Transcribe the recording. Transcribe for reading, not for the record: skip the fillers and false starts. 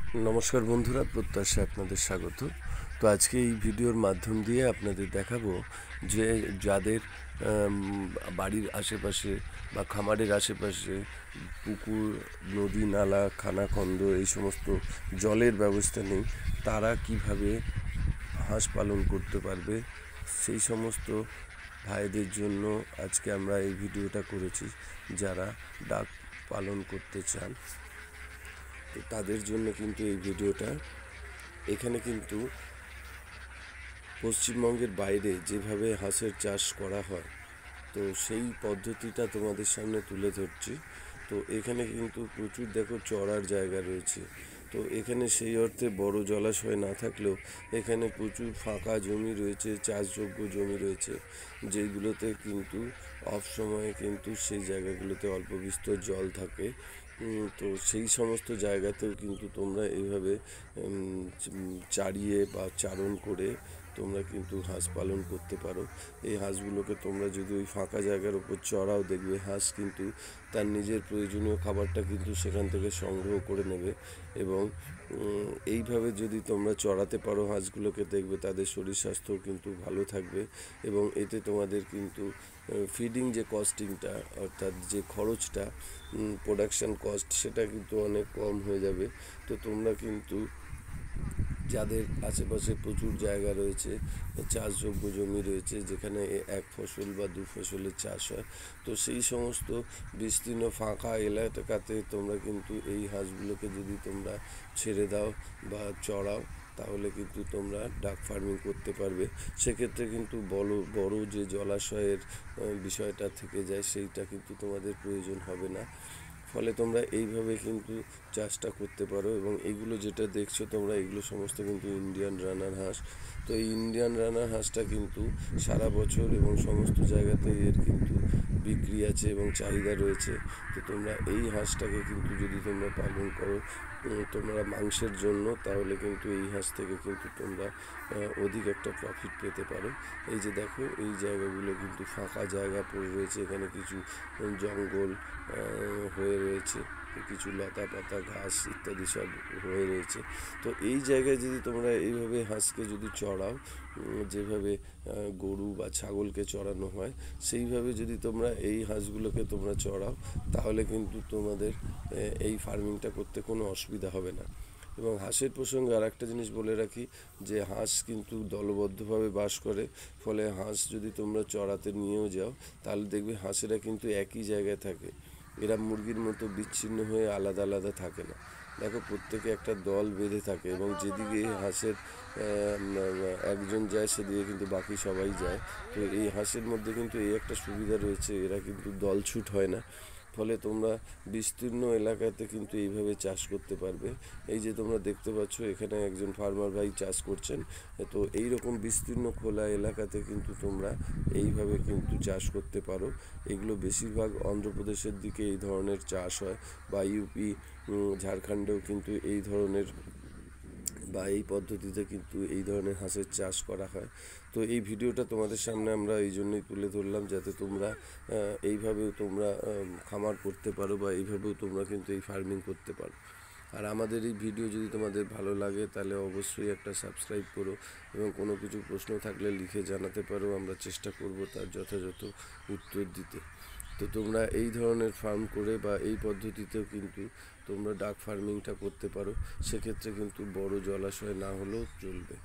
নমস্কার বন্ধুরা, প্রত্যাশায় আপনাদের স্বাগত। তো আজকে এই ভিডিওর মাধ্যম দিয়ে আপনাদের দেখাবো যে যাদের বাড়ির আশেপাশে বা খামারের আশেপাশে পুকুর, নদী, নালা, খানাখন্দ এই সমস্ত জলের ব্যবস্থা নেই, তারা কিভাবে হাঁস পালন করতে পারবে সেই সমস্ত ভাইদের জন্য আজকে আমরা এই ভিডিওটা করেছি। যারা ডাক পালন করতে চান তো তাদের জন্য কিন্তু এই ভিডিওটা। এখানে কিন্তু পশ্চিমবঙ্গের বাইরে যেভাবে হাঁসের চাষ করা হয় তো সেই পদ্ধতিটা তোমাদের সামনে তুলে ধরছি। তো এখানে কিন্তু প্রচুর দেখো চড়ার জায়গা রয়েছে। তো এখানে সেই অর্থে বড় জলাশয় না থাকলেও এখানে প্রচুর ফাঁকা জমি রয়েছে, চাষযোগ্য জমি রয়েছে, যেগুলোতে কিন্তু অফ সময়ে কিন্তু সেই জায়গাগুলোতে অল্প বিস্তর জল থাকে। তো সেই সমস্ত জায়গাতেও কিন্তু তোমরা এইভাবে চারিয়ে বা চারণ করে তোমরা কিন্তু হাঁস পালন করতে পারো। এই হাঁসগুলোকে তোমরা যদি ওই ফাঁকা জায়গার উপর চড়াও, দেখবে হাঁস কিন্তু তার নিজের প্রয়োজনীয় খাবারটা কিন্তু সেখান থেকে সংগ্রহ করে নেবে। এবং এইভাবে যদি তোমরা চড়াতে পারো হাঁসগুলোকে, দেখবে তাদের শরীর স্বাস্থ্যও কিন্তু ভালো থাকবে। এবং এতে তোমাদের কিন্তু ফিডিং যে কস্টিংটা, অর্থাৎ যে খরচটা, প্রোডাকশান কস্ট, সেটা কিন্তু অনেক কম হয়ে যাবে। তো তোমরা কিন্তু যাদের আশেপাশে প্রচুর জায়গা রয়েছে, চাষযোগ্য জমি রয়েছে, যেখানে এক ফসল বা দু ফসলের চাষ হয়, তো সেই সমস্ত বিস্তীর্ণ ফাঁকা এলাকাতে তোমরা কিন্তু এই হাঁসগুলোকে যদি তোমরা ছেড়ে দাও বা চড়াও, তাহলে কিন্তু তোমরা ডাক ফার্মিং করতে পারবে। সেক্ষেত্রে কিন্তু বড় বড় যে জলাশয়ের বিষয়টা থেকে যায়, সেইটা কিন্তু তোমাদের প্রয়োজন হবে না। ফলে তোমরা এইভাবে কিন্তু চাষটা করতে পারো। এবং এইগুলো যেটা দেখছো তোমরা, এগুলো সমস্ত কিন্তু ইন্ডিয়ান রানার হাঁস। তো এই ইন্ডিয়ান রানার হাঁসটা কিন্তু সারা বছর এবং সমস্ত জায়গাতে এর কিন্তু বিক্রি আছে এবং চাহিদা রয়েছে। তো তোমরা এই হাঁসটাকে কিন্তু যদি তোমরা পালন করো তোমরা মাংসের জন্য, তাহলে কিন্তু এই হাঁস থেকে কিন্তু তোমরা অধিক একটা প্রফিট পেতে পারো। এই যে দেখো, এই জায়গাগুলো কিন্তু ফাঁকা জায়গা পড়ে রয়েছে, এখানে কিছু জঙ্গল হয়ে রয়েছে, কিছু লতা পাতা ঘাস ইত্যাদি সব হয়ে রয়েছে। তো এই জায়গায় যদি তোমরা এইভাবে হাঁসকে যদি চড়াও, যেভাবে গরু বা ছাগলকে চড়ানো হয়, সেইভাবে যদি তোমরা এই হাঁসগুলোকে তোমরা চড়াও, তাহলে কিন্তু তোমাদের এই ফার্মিংটা করতে কোনো অসুবিধা হবে না। এবং হাঁসের প্রসঙ্গে আর একটা জিনিস বলে রাখি, যে হাঁস কিন্তু দলবদ্ধভাবে বাস করে। ফলে হাঁস যদি তোমরা চড়াতে নিয়েও যাও, তাহলে দেখবে হাঁসেরা কিন্তু একই জায়গায় থাকে। এরা মুরগির মতো বিচ্ছিন্ন হয়ে আলাদা আলাদা থাকে না। দেখো, প্রত্যেকে একটা দল বেঁধে থাকে, এবং যেদিকে হাঁসের একজন যায় সেদিকে কিন্তু বাকি সবাই যায়। তো এই হাঁসের মধ্যে কিন্তু এই একটা সুবিধা রয়েছে, এরা কিন্তু দলছুট হয় না। ফলে তোমরা বিস্তীর্ণ এলাকাতে কিন্তু এইভাবে চাষ করতে পারবে। এই যে তোমরা দেখতে পাচ্ছ, এখানে একজন ফার্মার ভাই চাষ করছেন। তো এই রকম বিস্তীর্ণ খোলা এলাকাতে কিন্তু তোমরা এইভাবে কিন্তু চাষ করতে পারো। এগুলো বেশিরভাগ অন্ধ্রপ্রদেশের দিকে এই ধরনের চাষ হয়, বা ইউপি, ঝাড়খণ্ডেও কিন্তু এই ধরনের বা এই পদ্ধতিতে কিন্তু এই ধরনের হাঁসের চাষ করা হয়। তো এই ভিডিওটা তোমাদের সামনে আমরা এই জন্যই তুলে ধরলাম, যাতে তোমরা এইভাবেও তোমরা খামার করতে পারো, বা এইভাবেও তোমরা কিন্তু এই ফার্মিং করতে পারো। আর আমাদের এই ভিডিও যদি তোমাদের ভালো লাগে, তাহলে অবশ্যই একটা সাবস্ক্রাইব করো, এবং কোনো কিছু প্রশ্ন থাকলে লিখে জানাতে পারো, আমরা চেষ্টা করব তার যথাযথ উত্তর দিতে। তো তোমরা এই ধরনের ফার্ম করে বা এই পদ্ধতিতেও কিন্তু তোমরা ডাক ফার্মিংটা করতে পারো। সেক্ষেত্রে কিন্তু বড় জলাশয় না হলেও চলবে।